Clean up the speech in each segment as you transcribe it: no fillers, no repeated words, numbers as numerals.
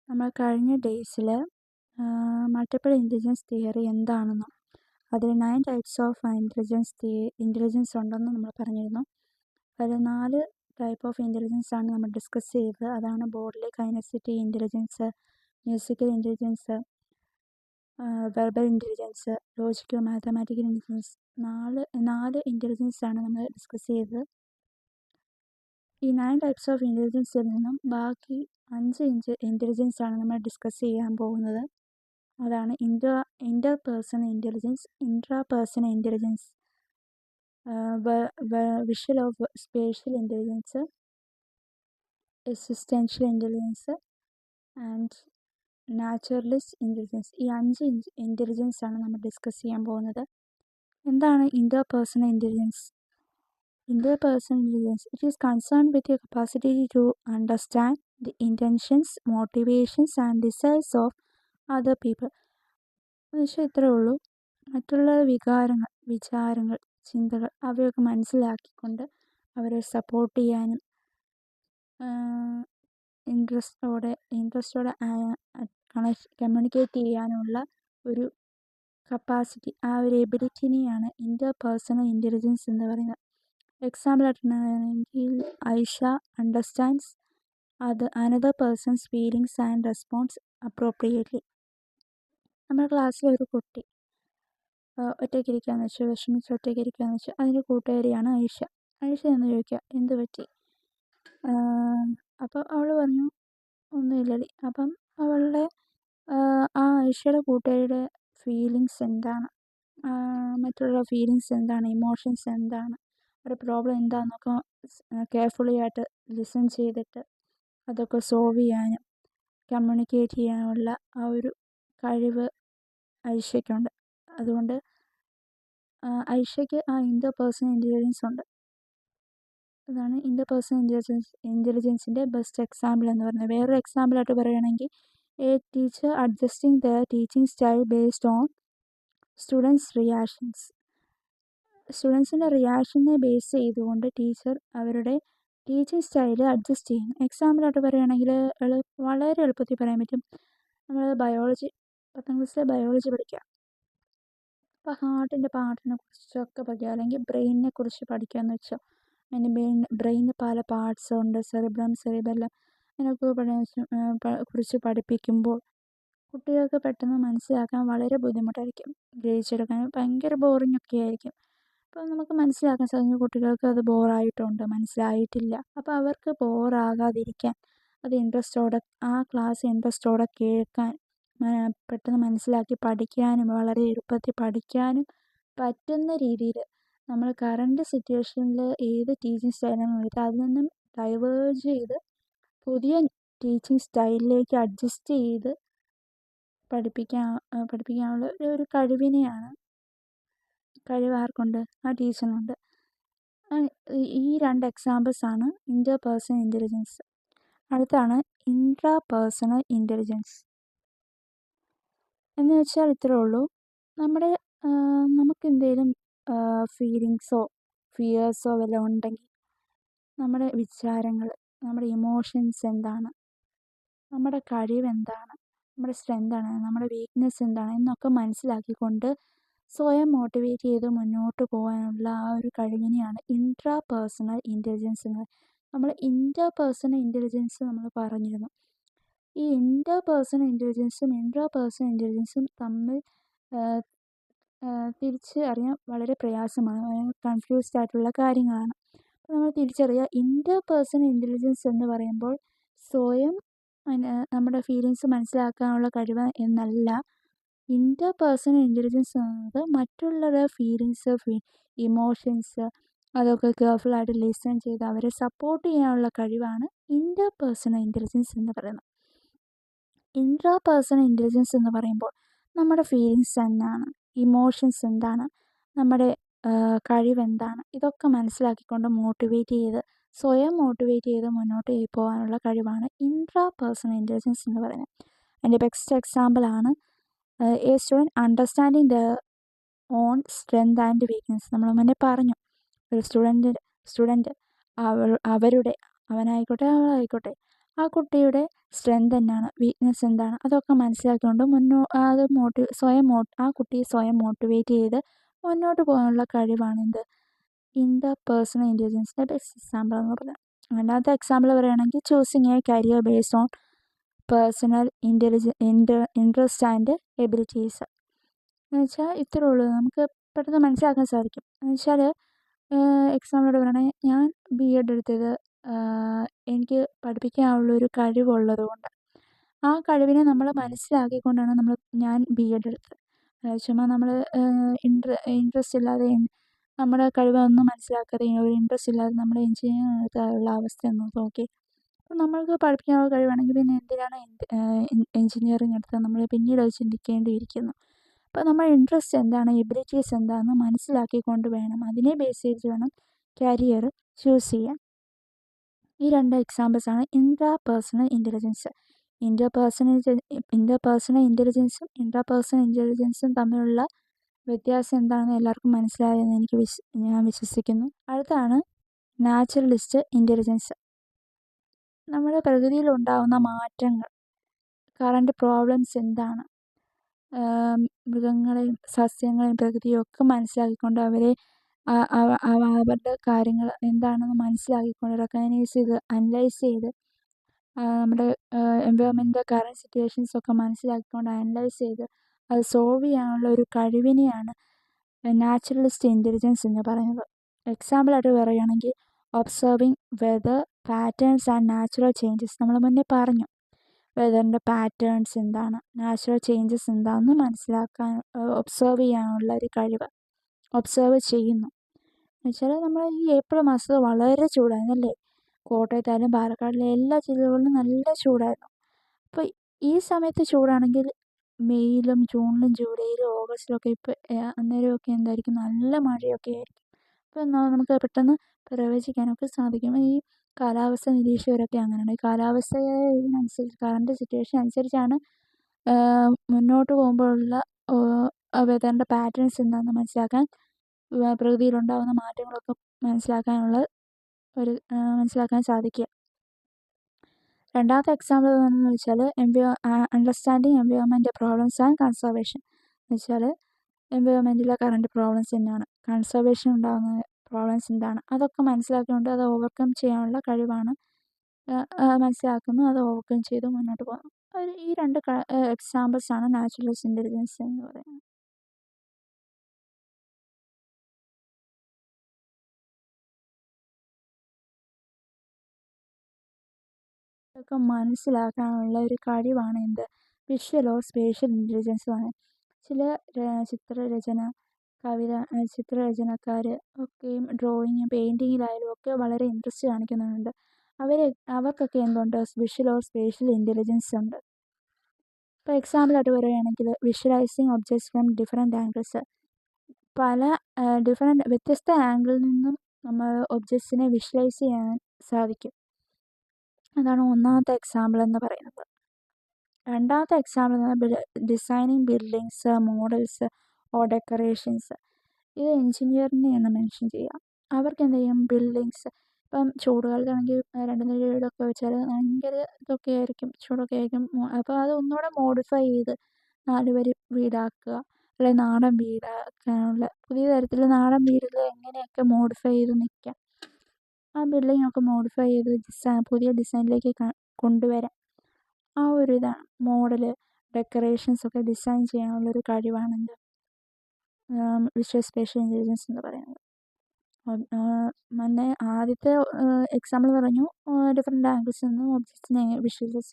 നമ്മൾ കഴിഞ്ഞ ഡേയ്സിൽ മൾട്ടിപ്പിൾ ഇൻ്റലിജൻസ് തിയറി എന്താണെന്നും അതിൽ 9 ടൈപ്സ് ഓഫ് ഇൻ്റലിജൻസ് ഉണ്ടെന്ന് നമ്മൾ പറഞ്ഞിരുന്നു. അതിൽ 4 ടൈപ്പ് ഓഫ് ഇൻ്റലിജൻസ് ആണ് നമ്മൾ ഡിസ്കസ് ചെയ്തത്. അതാണ് bodily kinesthetic intelligence, musical intelligence, verbal intelligence, logical mathematical intelligence. നാല് ഇൻ്റലിജൻസ് ആണ് നമ്മൾ ഡിസ്കസ് ചെയ്തത്. ഈ 9 ടൈപ്സ് ഓഫ് ഇൻ്റലിജൻസിൽ നിന്നും ബാക്കി 5 ഇൻ്റലിജൻസ് ആണ് നമ്മൾ ഡിസ്കസ് ചെയ്യാൻ പോകുന്നത്. അതാണ് interpersonal intelligence, intrapersonal intelligence, visual of spatial intelligence, existential intelligence and naturalist intelligence. ഈ 5 ഇൻ്റലിജൻസ് ആണ് നമ്മൾ ഡിസ്കസ് ചെയ്യാൻ പോകുന്നത്. എന്താണ് interpersonal intelligence? Interpersonal intelligence, it is concerned with your capacity to understand the intentions, motivations and desires of other people. എന്നുവെച്ചാൽ ഇത്രയേ ഉള്ളൂ. മറ്റുള്ള വികാരങ്ങൾ, വിചാരങ്ങൾ, ചിന്തകൾ അവയൊക്കെ മനസ്സിലാക്കിക്കൊണ്ട് അവരെ സപ്പോർട്ട് ചെയ്യാനും ഇൻട്രസ്റ്റോടെ കമ്മ്യൂണിക്കേറ്റ് ചെയ്യാനുള്ള ഒരു കപ്പാസിറ്റി, ആ ഒരു എബിലിറ്റിനെയാണ് ഇൻ്റർപേഴ്സണൽ ഇൻ്റലിജൻസ് എന്ന് പറയുന്നത്. എക്സാമ്പിൾ ആയിട്ടാണെങ്കിൽ Aisha understands another person's feelings and response appropriately. നമ്മുടെ ക്ലാസ്സിലെ ഒരു കുട്ടി ഒറ്റയ്ക്കിരിക്കുകയെന്ന് വെച്ചാൽ, വിഷമിച്ച് ഒറ്റയ്ക്കിരിക്കുകയെന്ന് വെച്ചാൽ, അതിൻ്റെ കൂട്ടുകാരിയാണ് ഐഷ. ഐഷ എന്ന് ചോദിക്കുക, എന്ത് പറ്റി? അപ്പോൾ അവൾ പറഞ്ഞു, ഒന്നുമില്ലടി. അപ്പം അവളുടെ ആ ഐഷയുടെ കൂട്ടുകാരിയുടെ ഫീലിങ്സ് എന്താണ്, മറ്റുള്ള ഫീലിങ്സ് എന്താണ്, ഇമോഷൻസ് എന്താണ്, ഒരു പ്രോബ്ലം എന്താണെന്നൊക്കെ കെയർഫുള്ളി ആയിട്ട് ലിസൺ ചെയ്തിട്ട് അതൊക്കെ സോൾവ് ചെയ്യാനും കമ്മ്യൂണിക്കേറ്റ് ചെയ്യാനുള്ള ആ ഒരു കഴിവ് ഐഷയ്ക്കുണ്ട്. അതുകൊണ്ട് ഐഷയ്ക്ക് ആ ഇൻ്റർപേഴ്സണൽ ഇൻ്റലിജൻസ് ഉണ്ട്. അതാണ് ഇൻ്റർപേഴ്സണൽ ഇൻ്റലിജൻസിൻ്റെ ബെസ്റ്റ് എക്സാമ്പിൾ എന്ന് പറയുന്നത്. വേറൊരു എക്സാമ്പിളായിട്ട് പറയുകയാണെങ്കിൽ a teacher adjusting the teaching style based on students reactions. സ്റ്റുഡൻസിൻ്റെ റിയാക്ഷനെ ബേസ് ചെയ്തുകൊണ്ട് ടീച്ചർ അവരുടെ ടീച്ചിങ് സ്റ്റൈൽ അഡ്ജസ്റ്റ് ചെയ്യുന്നു. എക്സാമ്പിളായിട്ട് പറയുകയാണെങ്കിൽ വളരെ എളുപ്പത്തിൽ പറയാൻ പറ്റും. നമ്മൾ 10ാം ക്ലാസ്സിലെ ബയോളജി പഠിക്കുക. അപ്പോൾ ഹാർട്ടിനെ കുറിച്ചൊക്കെ പഠിക്കുക, അല്ലെങ്കിൽ ബ്രെയിനിനെ കുറിച്ച് പഠിക്കുക എന്ന് വെച്ചാൽ, അതിൻ്റെ ബ്രെയിനിന് പല പാർട്സ് ഉണ്ട്, സെറിബ്രം, സെറിബെല്ലം, അതിനൊക്കെ കുറിച്ച് പഠിപ്പിക്കുമ്പോൾ കുട്ടികൾക്ക് പെട്ടെന്ന് മനസ്സിലാക്കാൻ വളരെ ബുദ്ധിമുട്ടായിരിക്കും. ഗ്രഹിച്ചെടുക്കാൻ ഭയങ്കര ബോറിംഗ് ഒക്കെ ആയിരിക്കും. അപ്പോൾ നമുക്ക് മനസ്സിലാക്കാൻ സാധിക്കും കുട്ടികൾക്ക് അത് ബോറായിട്ടുണ്ട്, മനസ്സിലായിട്ടില്ല. അപ്പോൾ അവർക്ക് ബോറാകാതിരിക്കാൻ, അത് ആ ക്ലാസ് ഇൻട്രസ്റ്റോടെ കേൾക്കാൻ, പെട്ടെന്ന് മനസ്സിലാക്കി പഠിക്കാനും വളരെ എളുപ്പത്തിൽ പഠിക്കാനും പറ്റുന്ന രീതിയിൽ നമ്മൾ കറണ്ട് സിറ്റുവേഷനിൽ ഏത് ടീച്ചിങ് സ്റ്റൈലാണ് എടുത്താൽ അതിൽ നിന്നും ഡൈവേർജ് ചെയ്ത് പുതിയ ടീച്ചിങ് സ്റ്റൈലിലേക്ക് അഡ്ജസ്റ്റ് ചെയ്ത് പഠിപ്പിക്കാനുള്ള ഒരു കഴിവ് ആർക്കുണ്ട്? ആ ടീച്ചറിനുണ്ട്. ഈ 2 എക്സാമ്പിൾസാണ് ഇൻ്റർപേഴ്സണൽ ഇൻ്റലിജൻസ്. അടുത്താണ് ഇൻട്രാപേഴ്സണൽ ഇൻ്റലിജൻസ്. എന്ന് വെച്ചാൽ ഇത്രയേ ഉള്ളൂ. നമുക്കെന്തെങ്കിലും ഫീലിങ്സോ ഫിയേഴ്സോ വല്ലതും ഉണ്ടെങ്കിൽ നമ്മുടെ വിചാരങ്ങൾ, നമ്മുടെ ഇമോഷൻസ് എന്താണ്, നമ്മുടെ കഴിവെന്താണ്, നമ്മുടെ സ്ട്രെങ്താണ്, നമ്മുടെ വീക്ക്നെസ് എന്താണ് എന്നൊക്കെ മനസ്സിലാക്കിക്കൊണ്ട് സ്വയം മോട്ടിവേറ്റ് ചെയ്ത് മുന്നോട്ട് പോകാനുള്ള ആ ഒരു കഴിവിനെയാണ് ഇൻട്രാപേഴ്സണൽ ഇൻ്റലിജൻസ് എന്ന്. നമ്മൾ ഇൻ്റർപേഴ്സണൽ ഇൻ്റലിജൻസ് നമ്മൾ പറഞ്ഞിരുന്നു. ഈ ഇൻ്റർപേഴ്സണൽ ഇൻ്റലിജൻസും ഇൻട്രാപേഴ്സണൽ ഇൻ്റലിജൻസും തമ്മിൽ തിരിച്ചറിയാൻ വളരെ പ്രയാസമാണ്, കൺഫ്യൂസ്ഡ് ആയിട്ടുള്ള കാര്യങ്ങളാണ്. അപ്പോൾ നമ്മൾ തിരിച്ചറിയുക, ഇൻ്റർപേഴ്സണൽ ഇൻ്റലിജൻസ് എന്ന് പറയുമ്പോൾ സ്വയം നമ്മുടെ ഫീലിങ്സ് മനസ്സിലാക്കാനുള്ള കഴിവ് എന്നല്ല. ഇൻ്റർപേഴ്സണൽ ഇൻ്റലിജൻസ് എന്നത് മറ്റുള്ളവരുടെ ഫീലിങ്സ്, ഇമോഷൻസ് അതൊക്കെ കെയർഫുള്ളായിട്ട് ലിസൺ ചെയ്ത് അവരെ സപ്പോർട്ട് ചെയ്യാനുള്ള കഴിവാണ് ഇൻ്റർപേഴ്സണൽ ഇൻ്റലിജൻസ് എന്ന് പറയുന്നത്. ഇൻട്രാപേഴ്സണൽ ഇൻ്റലിജൻസ് എന്ന് പറയുമ്പോൾ നമ്മുടെ ഫീലിങ്സ് എന്താണ്, ഇമോഷൻസ് എന്താണ്, നമ്മുടെ കഴിവെന്താണ്, ഇതൊക്കെ മനസ്സിലാക്കിക്കൊണ്ട് സ്വയം മോട്ടിവേറ്റ് ചെയ്ത് മുന്നോട്ട് പോകാനുള്ള കഴിവാണ് ഇൻട്രാപേഴ്സണൽ ഇൻ്റലിജൻസ് എന്ന് പറയുന്നത്. അതിൻ്റെ ബെസ്റ്റ് എക്സാമ്പിളാണ് A student understanding the on strength and weakness. നമ്മൾ മുന്നേ പറഞ്ഞു, ഒരു സ്റ്റുഡൻറ്റ് അവനായിക്കോട്ടെ അവളായിക്കോട്ടെ ആ കുട്ടിയുടെ സ്ട്രെങ്ത് എന്നാണ്, വീക്ക്നെസ് എന്താണ്, അതൊക്കെ മനസ്സിലാക്കിക്കൊണ്ട് ആ കുട്ടിയെ സ്വയം മോട്ടിവേറ്റ് ചെയ്ത് മുന്നോട്ട് പോകാനുള്ള കഴിവാണ് എന്ത്, ഇന്റർപേഴ്സണൽ ഇൻ്റലിജൻസിൻ്റെ ബെസ്റ്റ് എക്സാമ്പിൾ എന്ന് പറയുന്നത്. രണ്ടാമത്തെ എക്സാമ്പിൾ പറയുകയാണെങ്കിൽ choosing A career based on personal interest and abilities. എന്ന് വെച്ചാൽ ഇത്രേ ഉള്ളൂ, നമുക്ക് പെട്ടെന്ന് മനസ്സിലാക്കാൻ സാധിക്കും. എന്ന് വെച്ചാൽ എക്സാമ്പിളോട് പറയുകയാണെങ്കിൽ ഞാൻ B.Ed എടുത്തത് എനിക്ക് പഠിപ്പിക്കാനുള്ളൊരു കഴിവുള്ളത് കൊണ്ട്. ആ കഴിവിനെ നമ്മൾ മനസ്സിലാക്കിക്കൊണ്ടാണ് ഞാൻ B.Ed എടുത്തത്. ചുമ്മാ നമ്മൾ ഇൻട്രസ്റ്റ് ഇല്ലാതെ നമ്മുടെ കഴിവൊന്നും മനസ്സിലാക്കാതെ ഒരു ഇൻട്രസ്റ്റ് ഇല്ലാതെ നമ്മൾ എഞ്ചിനീയറിംഗ് എടുക്കാനുള്ള അവസ്ഥയൊന്ന് നോക്കി. അപ്പം നമ്മൾക്ക് പഠിപ്പിക്കാനുള്ള കഴിവാണെങ്കിൽ പിന്നെ എന്തിനാണ് എഞ്ചിനീയറിംഗ് എടുത്തത് നമ്മൾ പിന്നീട് അത് ചിന്തിക്കേണ്ടിയിരിക്കുന്നു. അപ്പോൾ നമ്മുടെ ഇൻട്രസ്റ്റ് എന്താണ്, എബിലിറ്റീസ് എന്താണെന്ന് മനസ്സിലാക്കിക്കൊണ്ട് വേണം, അതിനെ ബേസ് ചെയ്ത് വേണം കരിയർ ചൂസ് ചെയ്യാൻ. ഈ രണ്ട് എക്സാമ്പിൾസാണ് ഇൻട്രാപേഴ്സണൽ ഇൻ്റലിജൻസ്. ഇൻ്റർപേഴ്സണൽ ഇൻ്റലിജൻസും തമ്മിലുള്ള വ്യത്യാസം എന്താണെന്ന് എല്ലാവർക്കും മനസ്സിലായെന്ന് ഞാൻ വിശ്വസിക്കുന്നു. അടുത്താണ് നാച്ചുറലിസ്റ്റ് ഇൻ്റലിജൻസ്. നമ്മുടെ പ്രകൃതിയിലുണ്ടാകുന്ന മാറ്റങ്ങൾ, കറണ്ട് പ്രോബ്ലംസ് എന്താണ്, മൃഗങ്ങളെയും സസ്യങ്ങളെയും പ്രകൃതിയും ഒക്കെ മനസ്സിലാക്കിക്കൊണ്ട് അവരുടെ കാര്യങ്ങൾ എന്താണെന്ന് മനസ്സിലാക്കിക്കൊണ്ട് അനലൈസ് ചെയ്ത് നമ്മുടെ എൻവയോൺമെൻറ്റിൻ്റെ കറണ്ട് സിറ്റുവേഷൻസൊക്കെ മനസ്സിലാക്കിക്കൊണ്ട് അനലൈസ് ചെയ്ത് അത് സോൾവ് ചെയ്യാനുള്ള ഒരു കഴിവിനെയാണ് നാച്ചുറലിസ്റ്റ് ഇൻ്റലിജൻസ് എന്ന് പറയുന്നത്. എക്സാമ്പിളായിട്ട് പറയുകയാണെങ്കിൽ observing weather patterns and natural changes. നമ്മൾ മുന്നേ പറഞ്ഞു വെതറിൻ്റെ പാറ്റേൺസ് എന്താണ്, നാച്ചുറൽ ചേഞ്ചസ് എന്താണെന്ന് മനസ്സിലാക്കാൻ ഒബ്സർവ് ചെയ്യാനുള്ള ഒരു കഴിവ്, ഒബ്സർവ് ചെയ്യുന്നു. എന്നുവെച്ചാൽ നമ്മൾ ഈ ഏപ്രിൽ മാസത്തിൽ വളരെ ചൂടായിരുന്നു അല്ലേ, കോട്ടയത്തായാലും പാലക്കാടിലെ എല്ലാ ജില്ലകളിലും നല്ല ചൂടായിരുന്നു. അപ്പോൾ ഈ സമയത്ത് ചൂടാണെങ്കിൽ മെയ്യിലും ജൂണിലും ജൂലൈയിലും ഓഗസ്റ്റിലൊക്കെ അന്നേരമൊക്കെ എന്തായിരിക്കും, നല്ല മഴയൊക്കെ ആയിരിക്കും. അപ്പോൾ നമുക്ക് പെട്ടെന്ന് പ്രവചിക്കാനൊക്കെ സാധിക്കും. ഈ കാലാവസ്ഥ നിരീക്ഷകരൊക്കെ അങ്ങനെയാണ്. ഈ കാലാവസ്ഥയെ ഇതിനനുസരിച്ച് കറണ്ട് സിറ്റുവേഷൻ അനുസരിച്ചാണ് മുന്നോട്ട് പോകുമ്പോഴുള്ള വെതറിൻ്റെ പാറ്റേൺസ് എന്താണെന്ന് മനസ്സിലാക്കാൻ, പ്രകൃതിയിലുണ്ടാകുന്ന മാറ്റങ്ങളൊക്കെ മനസ്സിലാക്കാൻ സാധിക്കുക. രണ്ടാമത്തെ എക്സാമ്പിൾ എന്ന് വെച്ചാൽ understanding environment problems and conservation. എന്ന് വെച്ചാൽ എൻവയോൺമെൻറ്റിലെ കറണ്ട് പ്രോബ്ലംസ് എന്നാണ്, കൺസർവേഷൻ ഉണ്ടാകുന്ന പ്രോബ്ലംസ് എന്താണ്, അതൊക്കെ മനസ്സിലാക്കിക്കൊണ്ട് അത് ഓവർകം ചെയ്യാനുള്ള കഴിവാണ് മനസ്സിലാക്കുന്നു, അത് ഓവർകം ചെയ്ത് മുന്നോട്ട് പോകുന്നു. ഈ രണ്ട് എക്സാമ്പിൾസാണ് നാച്ചുറലിസ്റ്റ് ഇൻ്റലിജൻസ് എന്ന് പറയുന്നത്. ഇതൊക്കെ മനസ്സിലാക്കാനുള്ള ഒരു കഴിവാണ് എന്ത്, വിഷ്വൽ ഓർ സ്പേഷ്യൽ ഇൻ്റലിജൻസ് ആണ്. ചില ചിത്രരചനക്കാർ ഒക്കെയും ഡ്രോയിങ് പെയിൻറ്റിങ്ങിലായാലും ഒക്കെ വളരെ ഇൻട്രസ്റ്റ് കാണിക്കുന്നുണ്ട്. അവർക്കൊക്കെ എന്തുണ്ട്, വിഷ്വൽ ഓർ സ്പേഷ്യൽ ഇൻ്റലിജൻസ് ഉണ്ട്. ഇപ്പോൾ എക്സാമ്പിളായിട്ട് പറയുകയാണെങ്കിൽ visualising objects from different angles. വ്യത്യസ്ത ആംഗിളിൽ നിന്നും നമ്മൾ ഒബ്ജക്ട്സിനെ വിഷ്വലൈസ് ചെയ്യാൻ സാധിക്കും. അതാണ് ഒന്നാമത്തെ എക്സാമ്പിൾ എന്ന് പറയുന്നത്. രണ്ടാമത്തെ എക്സാമ്പിൾ എന്ന് പറഞ്ഞാൽ designing buildings, models or decorations. ഇത് എൻജിനീയറിനെയാണ് മെൻഷൻ ചെയ്യുക. അവർക്ക് എന്ത് ചെയ്യും, ബിൽഡിങ്സ്, ഇപ്പം ചൂടുകാലത്താണെങ്കിൽ 2 നില വീടൊക്കെ വെച്ചാൽ ഭയങ്കര ഇതൊക്കെ ആയിരിക്കും, ചൂടൊക്കെ ആയിരിക്കും. അപ്പോൾ അത് ഒന്നുകൂടെ മോഡിഫൈ ചെയ്ത് 4 വരി വീടാക്കുക, അല്ലെങ്കിൽ നാടൻ വീടാക്കാനുള്ള പുതിയ തരത്തിൽ നാടൻ വീടുകൾ എങ്ങനെയൊക്കെ മോഡിഫൈ ചെയ്ത് നിൽക്കാം, ആ ബിൽഡിങ്ങൊക്കെ മോഡിഫൈ ചെയ്ത് പുതിയ ഡിസൈനിലേക്ക് കൊണ്ടുവരാം. ആ ഒരു ഇതാണ് മോഡല്, ഡെക്കറേഷൻസൊക്കെ ഡിസൈൻ ചെയ്യാനുള്ളൊരു കഴിവാണെന്ത്, വിഷ്വൽ സ്പേഷ്യൽ ഇൻ്റലിജൻസ് എന്ന് പറയുന്നത്. ആദ്യത്തെ എക്സാമ്പിൾ പറഞ്ഞു ഡിഫറെൻറ്റ് ആംഗിൾസിൽ നിന്നും ഒബ്ജക്ട്സിനെ വിഷ്വലൈസ്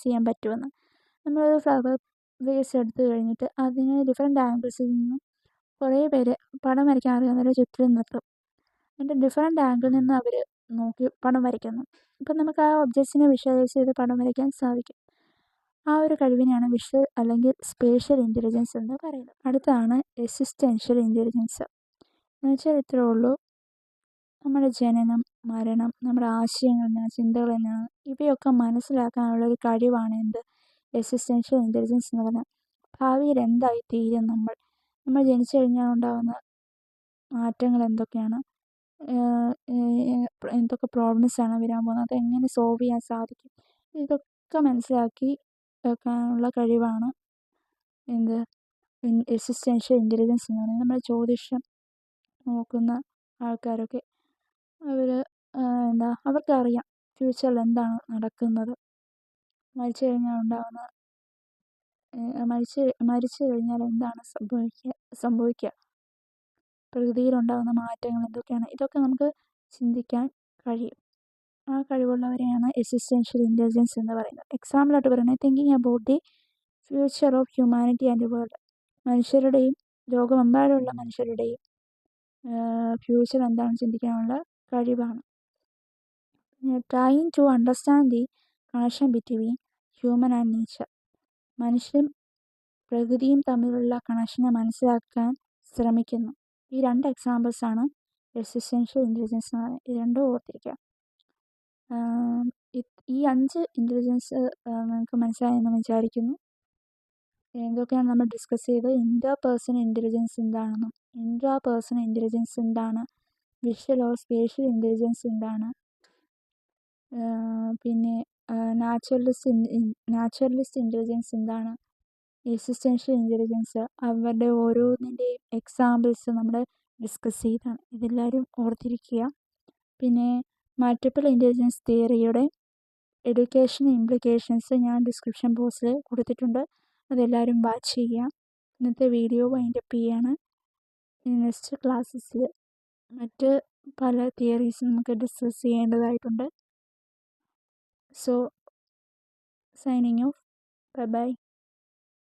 ചെയ്യാൻ പറ്റുമെന്ന്. നമ്മളൊരു ഫ്ലവർ വേസ് എടുത്തു കഴിഞ്ഞിട്ട് അതിന് ഡിഫറെൻറ്റ് ആംഗിൾസിൽ നിന്നും കുറേ പേര് പടം വരയ്ക്കാൻ അറിയാവുന്നവരെ ചുറ്റിലും നിർത്തും. എന്നിട്ട് ഡിഫറെൻറ്റ് ആംഗിളിൽ നിന്ന് അവർ നോക്കി പടം വരയ്ക്കുന്നു. ഇപ്പം നമുക്ക് ആ ഒബ്ജക്ട്സിനെ വിഷ്വലൈസ് ചെയ്ത് പടം വരയ്ക്കാൻ സാധിക്കും. ആ ഒരു കഴിവിനെയാണ് വിഷ്വൽ അല്ലെങ്കിൽ സ്പേഷ്യൽ ഇൻ്റലിജൻസ് എന്ന് പറയുന്നത്. അടുത്താണ് എക്സിസ്റ്റൻഷ്യൽ ഇൻ്റലിജൻസ്. എന്ന് വെച്ചാൽ ഇത്രയേ ഉള്ളൂ, നമ്മുടെ ജനനം, മരണം, നമ്മുടെ ആശയങ്ങൾ എന്നാണ്, ചിന്തകൾ എന്നാണ്, ഇവയൊക്കെ മനസ്സിലാക്കാനുള്ളൊരു കഴിവാണ് എന്ത്, എക്സിസ്റ്റൻഷ്യൽ ഇൻ്റലിജൻസ് എന്ന് പറഞ്ഞാൽ. ഭാവിയിൽ എന്തായി തീരും, നമ്മൾ ജനിച്ചു കഴിഞ്ഞാൽ ഉണ്ടാകുന്ന മാറ്റങ്ങൾ എന്തൊക്കെയാണ്, എന്തൊക്കെ പ്രോബ്ലംസാണ് വരാൻ പോകുന്നത്, അതെങ്ങനെ സോൾവ് ചെയ്യാൻ സാധിക്കും, ഇതൊക്കെ മനസ്സിലാക്കി വെക്കാനുള്ള കഴിവാണ് എന്ത് എക്സിസ്റ്റൻഷ്യൽ ഇൻ്റലിജൻസ് എന്ന് പറയുന്നത്. നമ്മുടെ ജ്യോതിഷം നോക്കുന്ന ആൾക്കാരൊക്കെ അവർ അവർക്കറിയാം ഫ്യൂച്ചറിൽ എന്താണ് നടക്കുന്നത്, മരിച്ചു കഴിഞ്ഞാൽ മരിച്ചു കഴിഞ്ഞാൽ എന്താണ് സംഭവിക്കുക, പ്രകൃതിയിലുണ്ടാകുന്ന മാറ്റങ്ങൾ എന്തൊക്കെയാണ്, ഇതൊക്കെ നമുക്ക് ചിന്തിക്കാൻ കഴിയും. ആ കഴിവുള്ളവരെയാണ് എക്സിസ്റ്റൻഷ്യൽ ഇൻ്റലിജൻസ് എന്ന് പറയുന്നത്. എക്സാമ്പിളായിട്ട് പറയുന്നത് thinking about the future of humanity and world. മനുഷ്യരുടെയും ലോകമെമ്പാടുമുള്ള മനുഷ്യരുടെയും ഫ്യൂച്ചർ എന്താണെന്ന് ചിന്തിക്കാനുള്ള കഴിവാണ്. Trying to understand the connection between human and nature. മനുഷ്യരും പ്രകൃതിയും തമ്മിലുള്ള കണക്ഷനെ മനസ്സിലാക്കാൻ ശ്രമിക്കുന്നു. ഈ 2 എക്സാമ്പിൾസാണ് എക്സിസ്റ്റൻഷ്യൽ ഇൻ്റലിജൻസ് എന്ന് പറയുന്നത്. ഇത് രണ്ടും ഓർത്തിരിക്കുക. ഈ 5 ഇൻ്റലിജൻസ് നിങ്ങൾക്ക് മനസ്സിലായെന്ന് വിചാരിക്കുന്നു. എന്തൊക്കെയാണ് നമ്മൾ ഡിസ്കസ് ചെയ്തത്? ഇൻ്റർപേഴ്സണൽ ഇൻ്റലിജൻസ് എന്താണെന്നും ഇൻട്രാപേഴ്സണൽ ഇൻ്റലിജൻസ് എന്താണ്, വിഷ്വൽ ഓർ സ്പേഷ്യൽ ഇൻ്റലിജൻസ് എന്താണ്, പിന്നെ നാച്ചുറലിസ്റ്റ് ഇൻ്റലിജൻസ് എന്താണ്, എക്സിസ്റ്റൻഷ്യൽ ഇൻ്റലിജൻസ്, അവരുടെ ഓരോന്നിൻ്റെയും എക്സാമ്പിൾസ് നമ്മൾ ഡിസ്കസ് ചെയ്താണ്. ഇതെല്ലാവരും ഓർത്തിരിക്കുക. പിന്നെ മൾട്ടിപ്പിൾ ഇൻ്റലിജൻസ് തിയറിയുടെ എഡ്യൂക്കേഷൻ ഇംപ്ലിക്കേഷൻസ് ഞാൻ ഡിസ്ക്രിപ്ഷൻ ബോക്സിൽ കൊടുത്തിട്ടുണ്ട്. അതെല്ലാവരും വാച്ച് ചെയ്യുക. ഇന്നത്തെ വീഡിയോ വൈൻഡപ്പ് ചെയ്യാണ്. നെക്സ്റ്റ് ക്ലാസ്സസിൽ മറ്റ് പല തിയറീസ് നമുക്ക് ഡിസ്കസ് ചെയ്യേണ്ടതായിട്ടുണ്ട്. So signing off. Bye bye.